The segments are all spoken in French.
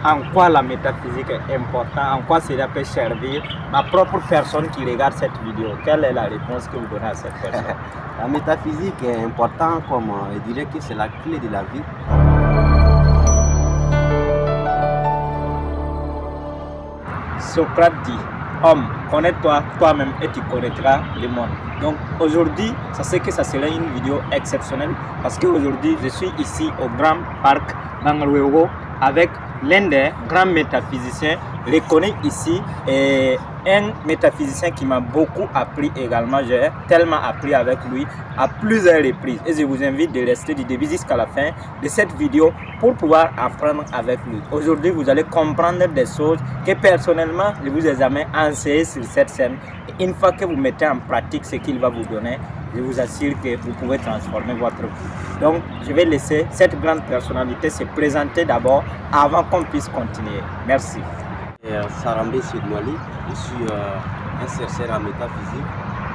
en quoi la métaphysique est importante, en quoi cela peut servir ma propre personne qui regarde cette vidéo. Quelle est la réponse que vous donnez à cette personne? La métaphysique est importante, comme je dirais que c'est la clé de la vie. Socrate dit, homme, connais-toi toi-même et tu connaîtras le monde. Donc aujourd'hui, ça c'est que ça serait une vidéo exceptionnelle parce qu'aujourd'hui, je suis ici au Grand Parc Nangaruego avec l'un des grands métaphysiciens reconnu ici et un métaphysicien qui m'a beaucoup appris également. J'ai tellement appris avec lui à plusieurs reprises et je vous invite de rester du début jusqu'à la fin de cette vidéo pour pouvoir apprendre avec lui. Aujourd'hui, vous allez comprendre des choses que personnellement, je vous ai jamais enseigné sur cette scène. Et une fois que vous mettez en pratique ce qu'il va vous donner, je vous assure que vous pouvez transformer votre vie. Donc, je vais laisser cette grande personnalité se présenter d'abord avant qu'on puisse continuer. Merci. Sarambé Sidmali, je suis un chercheur en métaphysique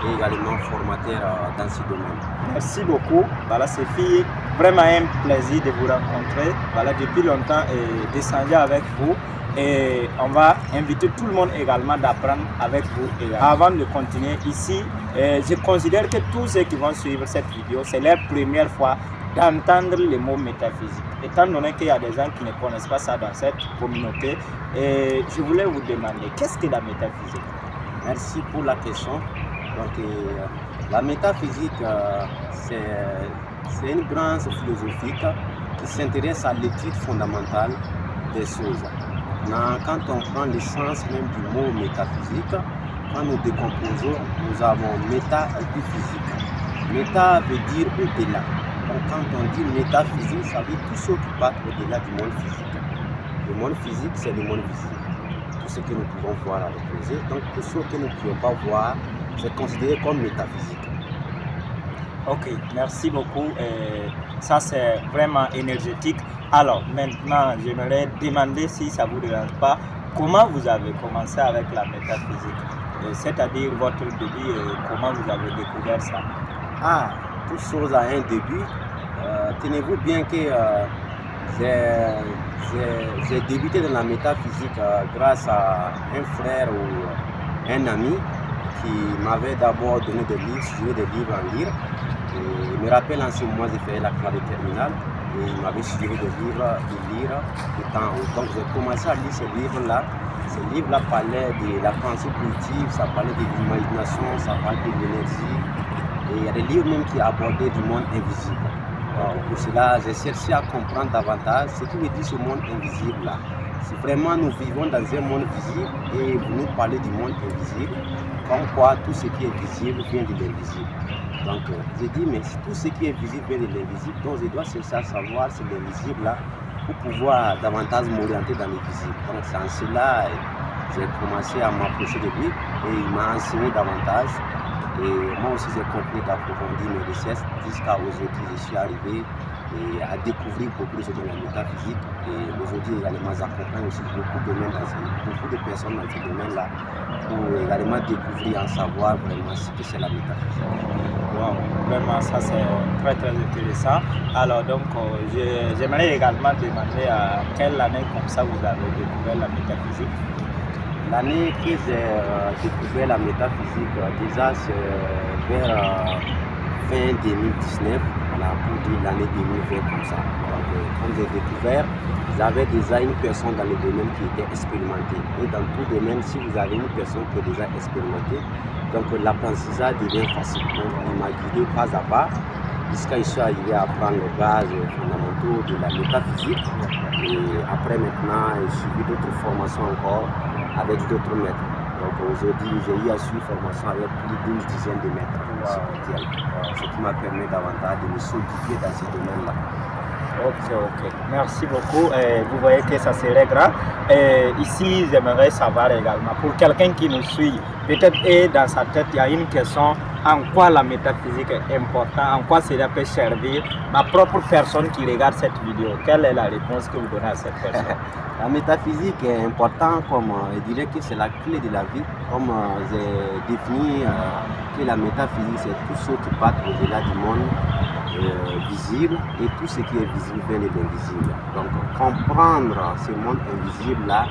et également formateur dans ce domaine. Merci beaucoup. Voilà, c'est vraiment un plaisir de vous rencontrer. Voilà, depuis longtemps et d'échanger avec vous. Et on va inviter tout le monde également d'apprendre avec vous. Et avant de continuer ici, je considère que tous ceux qui vont suivre cette vidéo, c'est leur première fois d'entendre le mot métaphysique. Étant donné qu'il y a des gens qui ne connaissent pas ça dans cette communauté, et je voulais vous demander, qu'est-ce que la métaphysique? Merci pour la question. Donc, la métaphysique, c'est une branche philosophique qui s'intéresse à l'étude fondamentale des choses. Quand on prend l'essence même du mot métaphysique, quand nous décomposons, nous avons méta et puis physique. Méta veut dire au-delà. Donc quand on dit métaphysique, ça veut dire tout ce qui part au-delà du monde physique. Le monde physique, c'est le monde visible. Tout ce que nous pouvons voir avec les yeux. Donc tout ce que nous ne pouvons pas voir, c'est considéré comme métaphysique. Ok, merci beaucoup. Ça, c'est vraiment énergétique. Alors, maintenant, j'aimerais demander, si ça ne vous dérange pas, comment vous avez commencé avec la métaphysique? C'est-à-dire votre début, comment vous avez découvert ça? Toute chose a un début. Tenez-vous bien que j'ai débuté dans la métaphysique grâce à un frère ou un ami qui m'avait d'abord donné des livres, suggéré des livres à lire. Et il me rappelle en ce moment, j'ai fait la classe de terminale et il m'avait suggéré des livres à lire de temps en temps. Donc j'ai commencé à lire ces livres-là. Ces livres-là parlaient de la pensée positive, ça parlait de l'imagination, ça parlait de l'énergie. Et il y a des livres même qui abordaient du monde invisible. Pour cela, j'ai cherché à comprendre davantage ce qui veut dire ce monde invisible-là. Si vraiment nous vivons dans un monde visible et vous nous parlez du monde invisible, comme quoi tout ce qui est visible vient de l'invisible. Donc j'ai dit, mais tout ce qui est visible vient de l'invisible, donc je dois chercher à savoir c'est l'invisible-là pour pouvoir davantage m'orienter dans le visible. Donc c'est en cela que j'ai commencé à m'approcher de lui et il m'a enseigné davantage. Et moi aussi j'ai continué d'approfondir mes recherches jusqu'à aujourd'hui je suis arrivé à découvrir beaucoup de choses dans la métaphysique et aujourd'hui également j'accompagne aussi beaucoup de personnes dans ce domaine-là pour également découvrir, en savoir vraiment ce que c'est la métaphysique. Wow, vraiment ça c'est très très intéressant. Alors donc j'aimerais également demander à quelle année comme ça vous avez découvert la métaphysique? L'année que j'ai découvert la métaphysique, déjà c'est vers fin 2019, voilà, pour dire l'année 2020 comme ça. Donc, quand j'ai découvert, j'avais déjà une personne dans le domaine qui était expérimentée. Et dans tout domaine, si vous avez une personne qui est déjà expérimentée, donc l'apprentissage devient facile. Donc il m'a guidé pas à pas jusqu'à je suis arrivé à apprendre les bases fondamentaux de la métaphysique. Et après maintenant, j'ai suivi d'autres formations encore avec d'autres maîtres. Donc aujourd'hui, j'ai eu à suivre formation avec plus d'une dizaine de maîtres spirituels. Ce qui m'a permis davantage de me solidifier dans ce domaine-là. Ok. Merci beaucoup. Vous voyez que ça serait grand. Ici, j'aimerais savoir également, pour quelqu'un qui nous suit, peut-être dans sa tête, il y a une question, en quoi la métaphysique est importante, en quoi cela peut servir ma propre personne qui regarde cette vidéo. Quelle est la réponse que vous donnez à cette personne? La métaphysique est importante, comme je dirais que c'est la clé de la vie, comme j'ai défini que la métaphysique c'est tout ce qui part au-delà du monde visible et tout ce qui est visible vient de l'invisible. Donc comprendre ce monde invisible-là,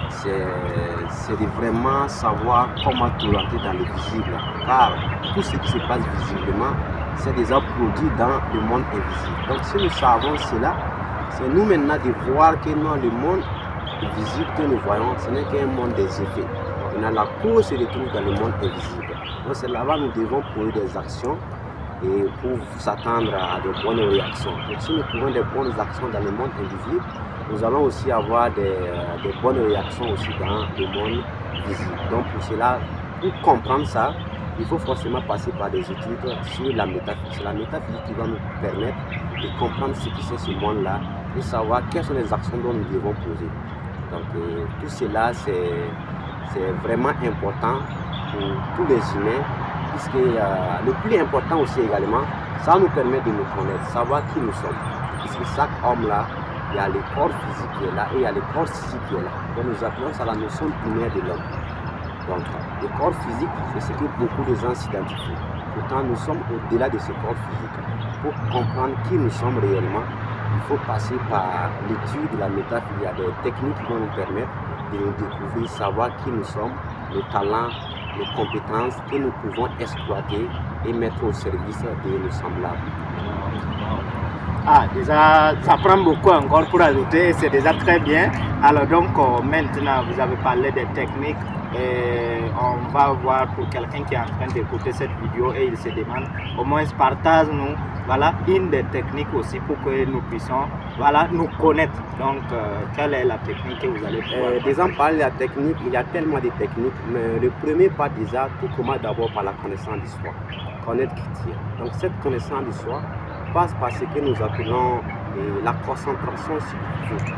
c'est de vraiment savoir comment t'orienter dans le visible. Car tout ce qui se passe visiblement, c'est déjà produit dans le monde invisible. Donc si nous savons cela, c'est nous maintenant de voir que non, le monde visible que nous voyons, ce n'est qu'un monde des effets. La cause se retrouve dans le monde invisible. Donc c'est là-bas que nous devons poser des actions et pour s'attendre à de bonnes réactions. Donc si nous trouvons des bonnes actions dans le monde invisible, nous allons aussi avoir des bonnes réactions aussi dans le monde visible. Donc pour cela, pour comprendre ça, il faut forcément passer par des études sur la métaphysique. C'est la métaphysique qui va nous permettre de comprendre ce qui c'est ce monde-là et savoir quelles sont les actions dont nous devons poser. Donc tout cela, c'est vraiment important pour tous les humains, puisque le plus important aussi également, ça nous permet de nous connaître, savoir qui nous sommes. Puisque chaque homme là, il y a le corps physique qui est là et il y a le corps physique qui est là. Donc nous appelons ça la notion primaire de l'homme. Donc le corps physique, c'est ce que beaucoup de gens s'identifient. Pourtant nous sommes au-delà de ce corps physique. Pour comprendre qui nous sommes réellement, il faut passer par l'étude de la métaphysique. Il y a des techniques qui vont nous permettre de nous découvrir, savoir qui nous sommes, nos talents, nos compétences que nous pouvons exploiter et mettre au service de nos semblables. Ah, déjà, ça prend beaucoup encore pour ajouter et c'est déjà très bien. Alors donc, maintenant, vous avez parlé des techniques et on va voir pour quelqu'un qui est en train d'écouter cette vidéo et il se demande, au moins partage-nous, voilà, une des techniques aussi pour que nous puissions, voilà, nous connaître. Donc, quelle est la technique que vous allez pouvoir déjà, parler de la technique, il y a tellement de techniques, mais le premier pas déjà, tout commence d'abord par la connaissance de soi, connaître qui tu es. Donc, cette connaissance de soi passe par ce que nous appelons la concentration sur Dieu.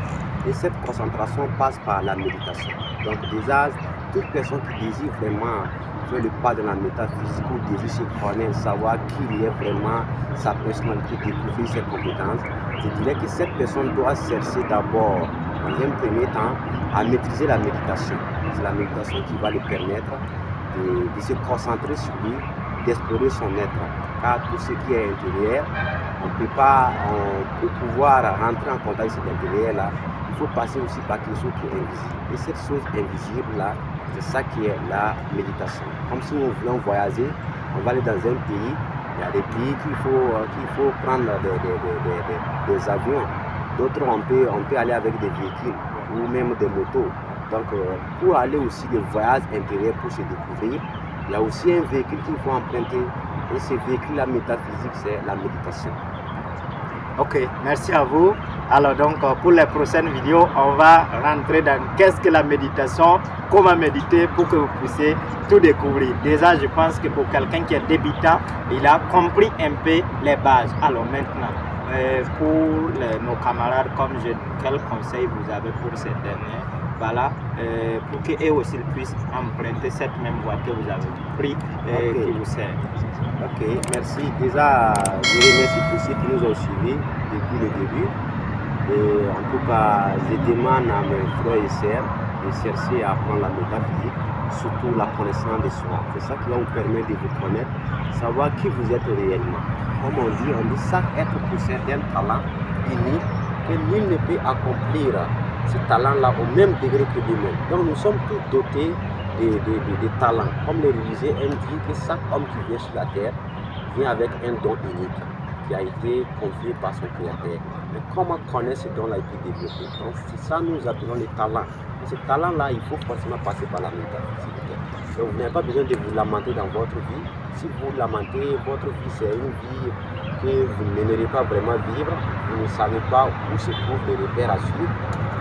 Et cette concentration passe par la méditation. Donc déjà, toute personne qui désire vraiment faire le pas de la métaphysique ou désire se connaître, savoir qui il est vraiment, sa personnalité, découvrir ses compétences, je dirais que cette personne doit chercher d'abord, dans un premier temps, à maîtriser la méditation. C'est la méditation qui va lui permettre de se concentrer sur lui, d'explorer son être. Car tout ce qui est intérieur, on ne peut pas, pour pouvoir rentrer en contact avec cet intérieur-là, il faut passer aussi par quelque chose qui est invisible. Et cette chose invisible-là, c'est ça qui est la méditation. Comme si nous voulions voyager, on va aller dans un pays, il y a des pays qu'il faut prendre des avions. D'autres, on peut aller avec des véhicules ou même des motos. Donc, pour aller aussi des voyages intérieurs pour se découvrir, il y a aussi un véhicule qu'il faut emprunter. Et ce véhicule, la métaphysique, c'est la méditation. Ok, merci à vous. Alors donc, pour les prochaines vidéos, on va rentrer dans qu'est-ce que la méditation, comment méditer pour que vous puissiez tout découvrir. Déjà, je pense que pour quelqu'un qui est débutant, il a compris un peu les bases. Alors maintenant, pour nos camarades comme je, quel conseil vous avez pour ces derniers? Voilà, pour qu'eux aussi puissent emprunter cette même voie que vous avez pris et qui vous sert. Ok, merci. Déjà, je remercie tous ceux qui nous ont suivis depuis le début. Et en tout cas, je demande à mes frères et sœurs de chercher à apprendre la métaphysique, surtout la connaissance de soi. C'est ça qui va vous permettre de vous connaître, savoir qui vous êtes réellement. Comme on dit chaque être possède un talent unique que nul ne peut accomplir ce talent-là au même degré que lui-même. Donc nous sommes tous dotés de talents. Comme les religieux indiquent que chaque homme qui vient sur la terre vient avec un don unique qui a été confié par son créateur. Mais comment connaître ce don-là a été développé? Donc c'est ça nous appelons les talents. Et ce talent-là, il faut forcément passer par la métaphysique. Donc vous n'avez pas besoin de vous lamenter dans votre vie. Si vous lamentez, votre vie c'est une vie que vous n'aimerez pas vraiment vivre. Vous ne savez pas où se trouvent les repères à suivre.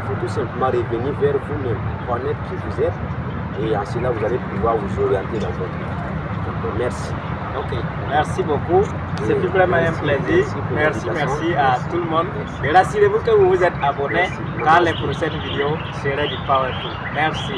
Il faut tout simplement revenir vers vous-même, connaître qui vous êtes. Et en cela, vous allez pouvoir vous orienter dans votre vie. Donc, merci. Ok, merci beaucoup. C'est vraiment un plaisir. Merci à tout le monde. Et rassurez-vous que vous vous êtes abonné car les prochaines vidéos seraient du Powerful. Merci.